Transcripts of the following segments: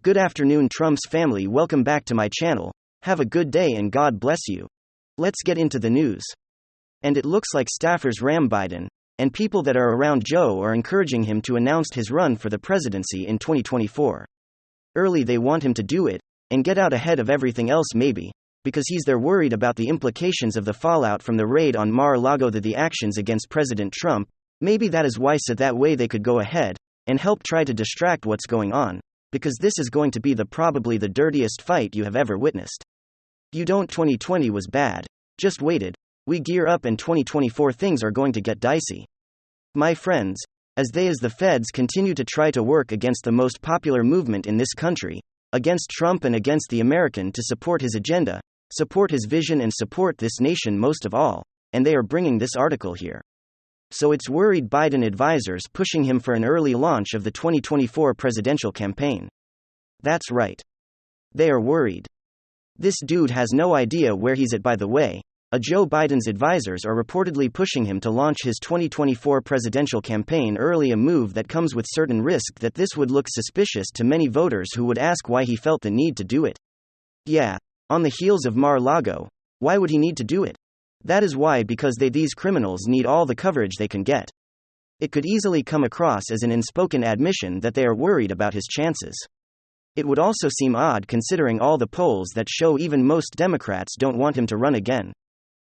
Good afternoon, Trump's family. Welcome back to my channel. Have a good day and God bless you. Let's get into the news. And it looks like staffers ram Biden, and people that are around Joe are encouraging him to announce his run for the presidency in 2024. Early they want him to do it, and get out ahead of everything else maybe, because they're worried about the implications of the fallout from the raid on Mar-a-Lago, the actions against President Trump. Maybe that is why, so that way they could go ahead and help try to distract what's going on, because this is going to be probably the dirtiest fight you have ever witnessed. 2020 was bad. Just waited. We gear up and 2024 things are going to get dicey. My friends, as the feds continue to try to work against the most popular movement in this country, against Trump and against the American to support his agenda, support his vision and support this nation most of all, and they are bringing this article here. So it's worried Biden advisors pushing him for an early launch of the 2024 presidential campaign. That's right. They are worried. This dude has no idea where he's at, by the way. Joe Biden's advisors are reportedly pushing him to launch his 2024 presidential campaign early, a move that comes with certain risk that this would look suspicious to many voters who would ask why he felt the need to do it. Yeah, on the heels of Mar-a-Lago, why would he need to do it? That is why, because these criminals need all the coverage they can get. It could easily come across as an unspoken admission that they are worried about his chances. It would also seem odd considering all the polls that show even most Democrats don't want him to run again.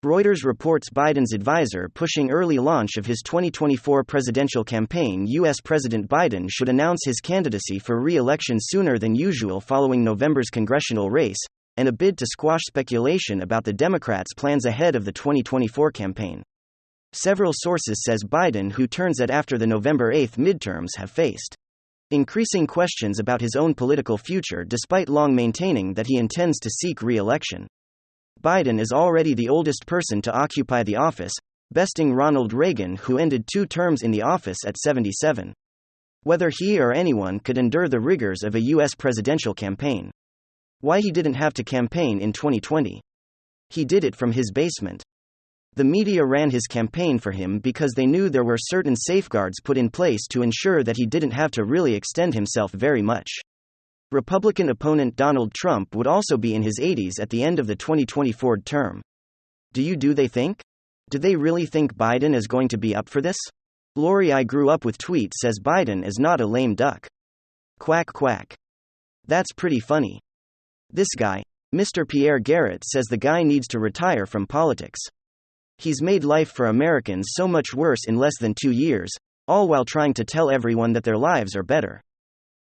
Reuters reports Biden's advisor pushing early launch of his 2024 presidential campaign. U.S. President Biden should announce his candidacy for re-election sooner than usual following November's congressional race, and a bid to squash speculation about the Democrats' plans ahead of the 2024 campaign. Several sources says Biden, who turns at after the November 8 midterms, have faced increasing questions about his own political future despite long maintaining that he intends to seek re-election. Biden is already the oldest person to occupy the office, besting Ronald Reagan, who ended 2 terms in the office at 77. Whether he or anyone could endure the rigors of a U.S. presidential campaign. Why he didn't have to campaign in 2020? He did it from his basement. The media ran his campaign for him because they knew there were certain safeguards put in place to ensure that he didn't have to really extend himself very much. Republican opponent Donald Trump would also be in his 80s at the end of the 2024 term. Do they think? Do they really think Biden is going to be up for this? Lori I grew up with tweet says Biden is not a lame duck. Quack quack. That's pretty funny. This guy, Mr. Pierre Garrett, says the guy needs to retire from politics. He's made life for Americans so much worse in less than 2 years, all while trying to tell everyone that their lives are better.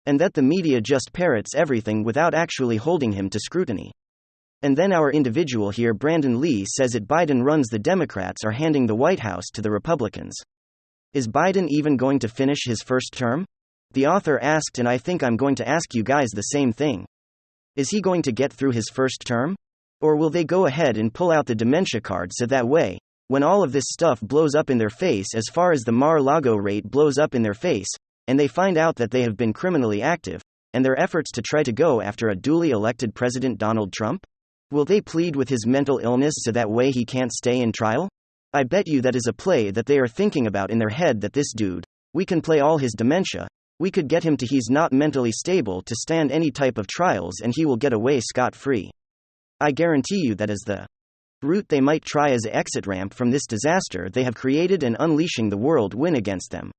And that the media just parrots everything without actually holding him to scrutiny. And then our individual here, Brandon Lee, says that Biden runs, the Democrats are handing the White House to the Republicans. Is Biden even going to finish his first term? The author asked, and I think I'm going to ask you guys the same thing. Is he going to get through his first term? Or will they go ahead and pull out the dementia card so that way, when all of this stuff blows up in their face, as far as the Mar-a-Lago raid blows up in their face, and they find out that they have been criminally active, and their efforts to try to go after a duly elected President Donald Trump? Will they plead with his mental illness so that way he can't stay in trial? I bet you that is a play that they are thinking about in their head, that this dude, we can play all his dementia, we could get him to he's not mentally stable to stand any type of trials and he will get away scot-free. I guarantee you that is the route they might try as an exit ramp from this disaster they have created and unleashing the world win against them.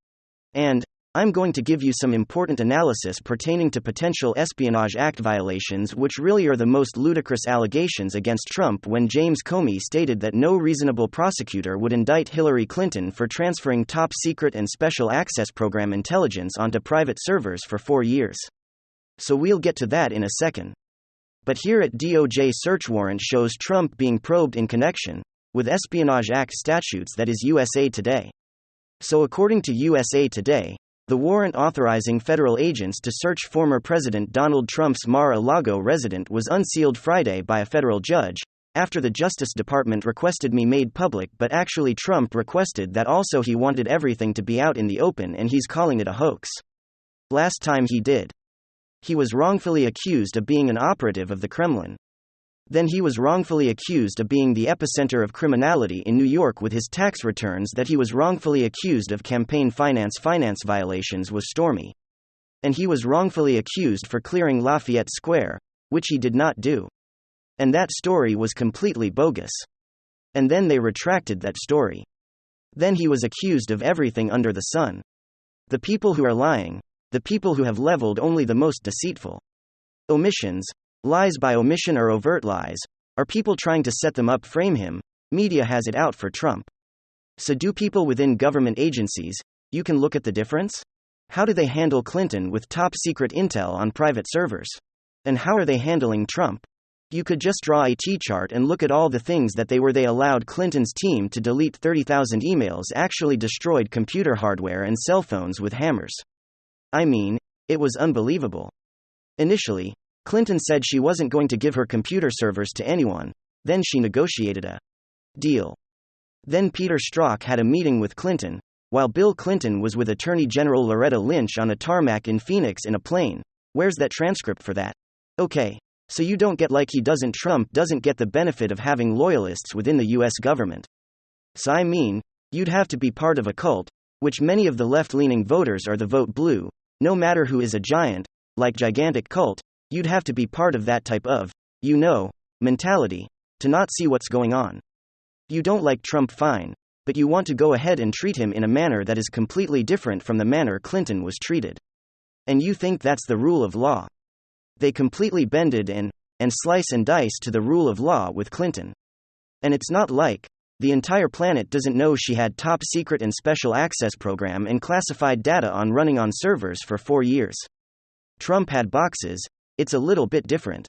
And I'm going to give you some important analysis pertaining to potential Espionage Act violations, which really are the most ludicrous allegations against Trump, when James Comey stated that no reasonable prosecutor would indict Hillary Clinton for transferring top-secret and special access program intelligence onto private servers for 4 years. So we'll get to that in a second. But here at DOJ search warrant shows Trump being probed in connection with Espionage Act statutes, that is USA Today. So according to USA Today, the warrant authorizing federal agents to search former President Donald Trump's Mar-a-Lago residence was unsealed Friday by a federal judge, after the Justice Department requested me made public, but actually Trump requested that also. He wanted everything to be out in the open and he's calling it a hoax. Last time he did. He was wrongfully accused of being an operative of the Kremlin. Then he was wrongfully accused of being the epicenter of criminality in New York with his tax returns that he was wrongfully accused of campaign finance violations with Stormy And he was wrongfully accused for clearing Lafayette Square, which he did not do. And that story was completely bogus. And then they retracted that story. Then he was accused of everything under the sun. The people who are lying, the people who have leveled only the most deceitful omissions, lies by omission or overt lies, are people trying to set them up, frame him. Media has it out for Trump. So do people within government agencies, you can look at the difference? How do they handle Clinton with top secret intel on private servers? And how are they handling Trump? You could just draw a T-chart and look at all the things that they allowed Clinton's team to delete. 30,000 emails actually destroyed computer hardware and cell phones with hammers. I mean, it was unbelievable. Initially, Clinton said she wasn't going to give her computer servers to anyone, then she negotiated a deal. Then Peter Strzok had a meeting with Clinton, while Bill Clinton was with Attorney General Loretta Lynch on a tarmac in Phoenix in a plane. Where's that transcript for that? Okay. So you don't get Trump doesn't get the benefit of having loyalists within the US government. So I mean, you'd have to be part of a cult, which many of the left-leaning voters are the vote blue, no matter who is a giant, like gigantic cult, you'd have to be part of that type of, mentality, to not see what's going on. You don't like Trump, fine, but you want to go ahead and treat him in a manner that is completely different from the manner Clinton was treated. And you think that's the rule of law. They completely bended and slice and dice to the rule of law with Clinton. And it's not like the entire planet doesn't know she had top secret and special access program and classified data on running on servers for 4 years. Trump had boxes, it's a little bit different.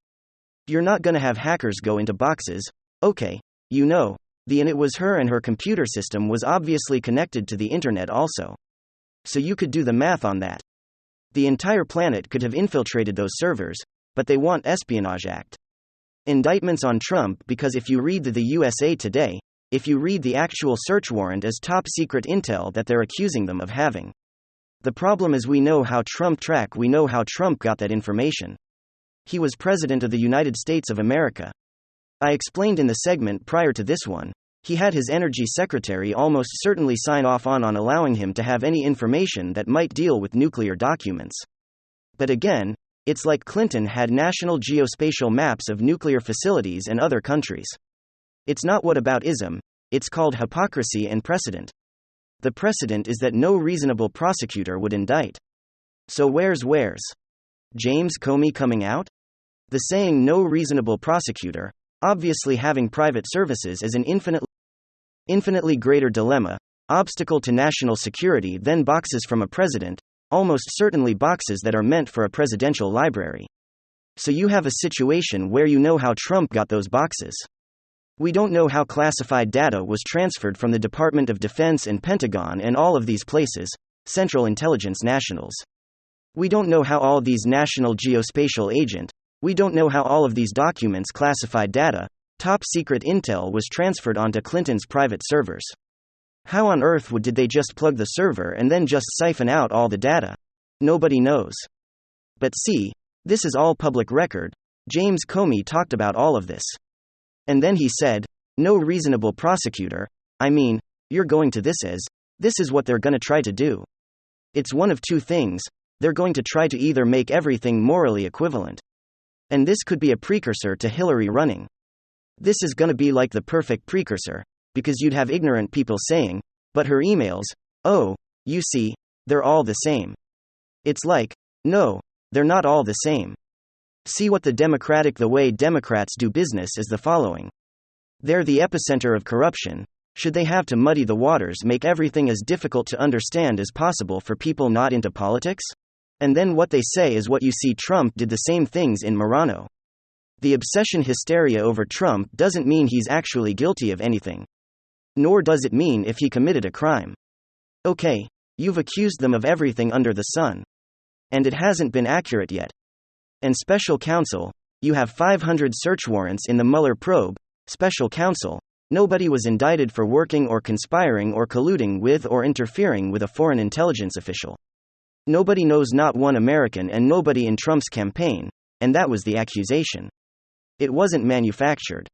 You're not gonna have hackers go into boxes, okay, and it was her, and her computer system was obviously connected to the internet also. So you could do the math on that. The entire planet could have infiltrated those servers, but they want Espionage Act indictments on Trump, because if you read the USA Today, if you read the actual search warrant as top secret intel that they're accusing them of having. The problem is we know how Trump got that information. He was President of the United States of America. I explained in the segment prior to this one, he had his energy secretary almost certainly sign off on allowing him to have any information that might deal with nuclear documents. But again, it's like Clinton had national geospatial maps of nuclear facilities and other countries. It's not whataboutism, it's called hypocrisy and precedent. The precedent is that no reasonable prosecutor would indict. So where's James Comey coming out? The saying no reasonable prosecutor, obviously having private services is an infinitely greater dilemma, obstacle to national security than boxes from a president, almost certainly boxes that are meant for a presidential library. So you have a situation where you know how Trump got those boxes. We don't know how classified data was transferred from the Department of Defense and Pentagon and all of these places, Central Intelligence Nationals. We don't know how all these National Geospatial Agent, we don't know how all of these documents, classified data, top secret intel was transferred onto Clinton's private servers. How on earth did they just plug the server and then just siphon out all the data? Nobody knows. But see, this is all public record. James Comey talked about all of this. And then he said, no reasonable prosecutor, you're going to this is what they're going to try to do. It's one of two things, they're going to try to either make everything morally equivalent. And this could be a precursor to Hillary running. This is going to be like the perfect precursor, because you'd have ignorant people saying, but her emails, oh, you see, they're all the same. It's like, no, they're not all the same. See what the way Democrats do business is the following. They're the epicenter of corruption. Should they have to muddy the waters, make everything as difficult to understand as possible for people not into politics? And then what they say is what you see. Trump did the same things in Murano. The obsession hysteria over Trump doesn't mean he's actually guilty of anything. Nor does it mean if he committed a crime. Okay, you've accused them of everything under the sun. And it hasn't been accurate yet. And special counsel, you have 500 search warrants in the Mueller probe. Special counsel, nobody was indicted for working or conspiring or colluding with or interfering with a foreign intelligence official. Nobody knows, not one American and nobody in Trump's campaign, and that was the accusation. It wasn't manufactured.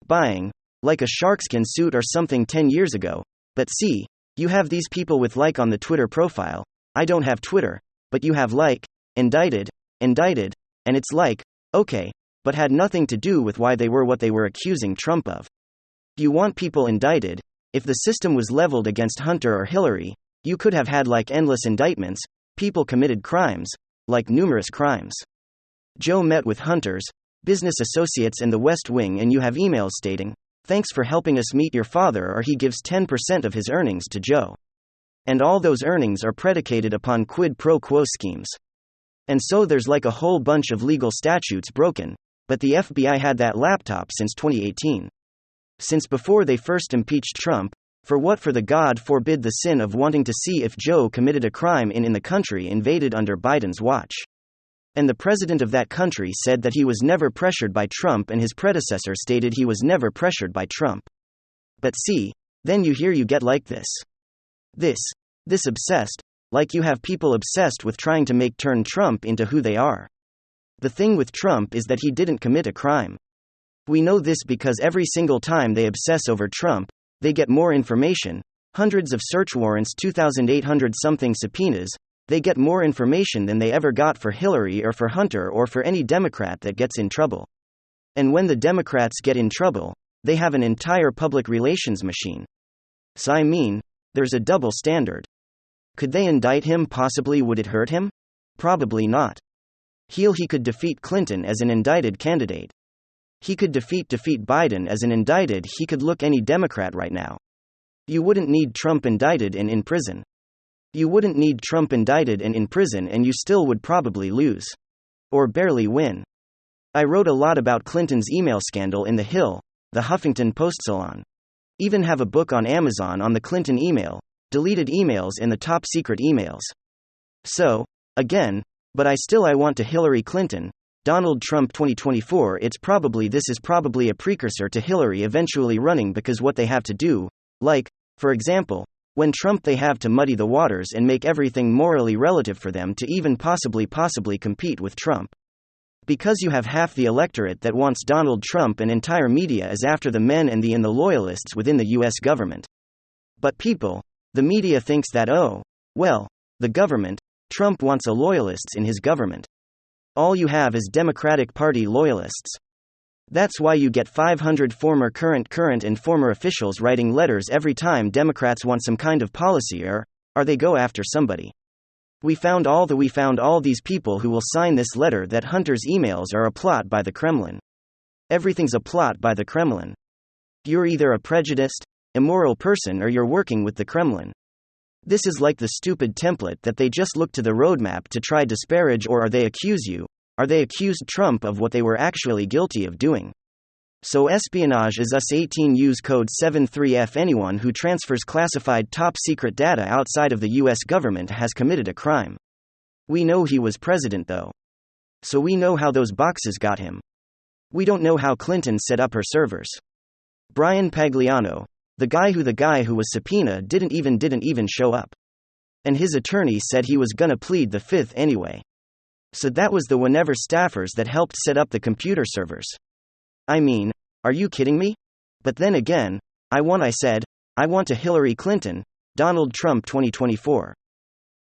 Buying, like a sharkskin suit or something 10 years ago, but see, you have these people with like on the Twitter profile. I don't have Twitter, but you have indicted, and it's okay, but had nothing to do with why they were what they were accusing Trump of. You want people indicted. If the system was leveled against Hunter or Hillary, you could have had endless indictments, people committed crimes, numerous crimes. Joe met with Hunter's business associates in the West Wing, and you have emails stating, "Thanks for helping us meet your father," or he gives 10% of his earnings to Joe. And all those earnings are predicated upon quid pro quo schemes. And so there's a whole bunch of legal statutes broken, but the FBI had that laptop since 2018. Since before they first impeached Trump, for the God forbid the sin of wanting to see if Joe committed a crime in the country invaded under Biden's watch. And the president of that country said that he was never pressured by Trump, and his predecessor stated he was never pressured by Trump. But see, then you get this obsessed, you have people obsessed with trying to turn Trump into who they are. The thing with Trump is that he didn't commit a crime. We know this because every single time they obsess over Trump, they get more information, hundreds of search warrants, 2,800 something subpoenas. They get more information than they ever got for Hillary or for Hunter or for any Democrat that gets in trouble. And when the Democrats get in trouble, they have an entire public relations machine. So there's a double standard. Could they indict him? Possibly. Would it hurt him? Probably not. He could defeat Clinton as an indicted candidate. He could defeat Biden as an indicted. He could look any Democrat right now. You wouldn't need Trump indicted and in prison. You wouldn't need Trump indicted and in prison, and you still would probably lose. Or barely win. I wrote a lot about Clinton's email scandal in The Hill, the Huffington Post Salon. Even have a book on Amazon on the Clinton email, deleted emails and the top secret emails. So, again, but I want to Hillary Clinton, Donald Trump 2024. This is probably a precursor to Hillary eventually running, because what they have to do, for example, when Trump, they have to muddy the waters and make everything morally relative for them to even possibly compete with Trump. Because you have half the electorate that wants Donald Trump, and entire media is after the men and the loyalists within the US government. But the media thinks that, the government, Trump wants a loyalists in his government. All you have is Democratic Party loyalists. That's why you get 500 former, current, and former officials writing letters every time Democrats want some kind of policy or they go after somebody. We found all these people who will sign this letter that Hunter's emails are a plot by the Kremlin. Everything's a plot by the Kremlin. You're either a prejudiced, immoral person, or you're working with the Kremlin. This is like the stupid template that they just look to the roadmap to try disparage, or they accused Trump of what they were actually guilty of doing. So espionage is US 18. Use code 73F. Anyone who transfers classified top secret data outside of the US government has committed a crime. We know he was president though. So we know how those boxes got him. We don't know how Clinton set up her servers. Brian Pagliano, the guy who was subpoenaed, didn't even show up. And his attorney said he was gonna plead the fifth anyway. So that was the whenever staffers that helped set up the computer servers. Are you kidding me? But then again, I want to Hillary Clinton, Donald Trump 2024.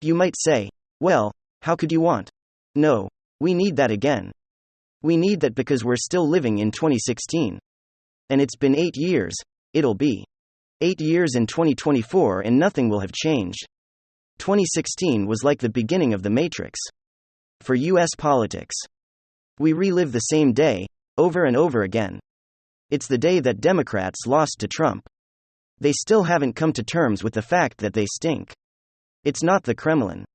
You might say, well, how could you want? No, we need that again. We need that because we're still living in 2016. And it's been 8 years, it'll be 8 years in 2024, and nothing will have changed. 2016 was like the beginning of the Matrix. For US politics. We relive the same day, over and over again. It's the day that Democrats lost to Trump. They still haven't come to terms with the fact that they stink. It's not the Kremlin.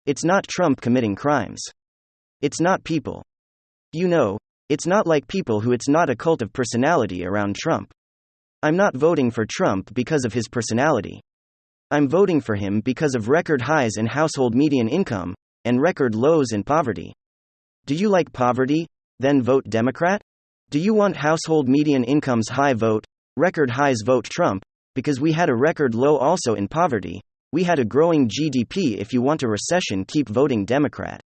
It's not Trump committing crimes. It's not people. It's not like people who. It's not a cult of personality around Trump. I'm not voting for Trump because of his personality. I'm voting for him because of record highs in household median income, and record lows in poverty. Do you like poverty? Then vote Democrat? Do you want household median incomes high? Vote record highs, vote Trump, because we had a record low also in poverty. We had a growing GDP. If you want a recession, keep voting Democrat.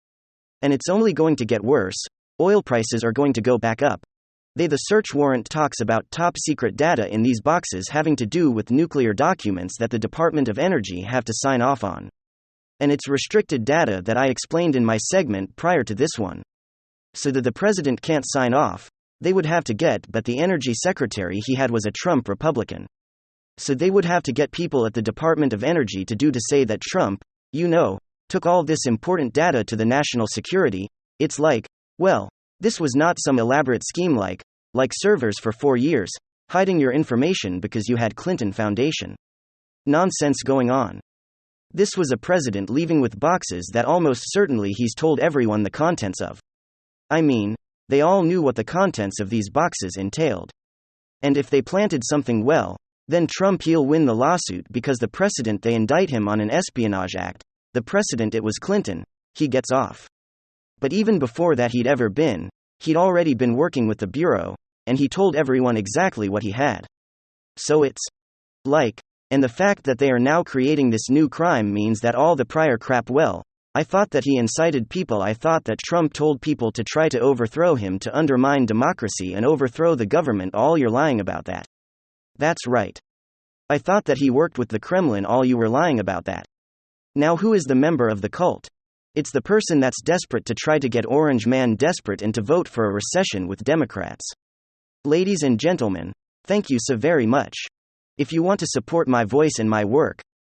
And it's only going to get worse. Oil prices are going to go back up. The search warrant talks about top secret data in these boxes having to do with nuclear documents that the Department of Energy have to sign off on. And it's restricted data that I explained in my segment prior to this one. So that the president can't sign off, they would have to get, but the energy secretary he had was a Trump Republican. So they would have to get people at the Department of Energy to say that Trump, took all this important data to the national security. It's like, well, this was not some elaborate scheme like servers for 4 years, hiding your information because you had Clinton Foundation nonsense going on. This was a president leaving with boxes that almost certainly he's told everyone the contents of. I mean, they all knew what the contents of these boxes entailed. And if they planted something well, then Trump he'll win the lawsuit because the precedent they indict him on an espionage act, the precedent it was Clinton, he gets off. But even before that he'd already been working with the Bureau, and he told everyone exactly what he had. So it's like, and the fact that they are now creating this new crime means that all the prior crap, well, I thought that he incited people. I thought that Trump told people to try to overthrow him, to undermine democracy and overthrow the government. All you're lying about that. That's right. I thought that he worked with the Kremlin. All you were lying about that. Now who is the member of the cult? It's the person that's desperate to try to get Orange Man desperate and to vote for a recession with Democrats. Ladies and gentlemen, thank you so very much. If you want to support my voice and my work,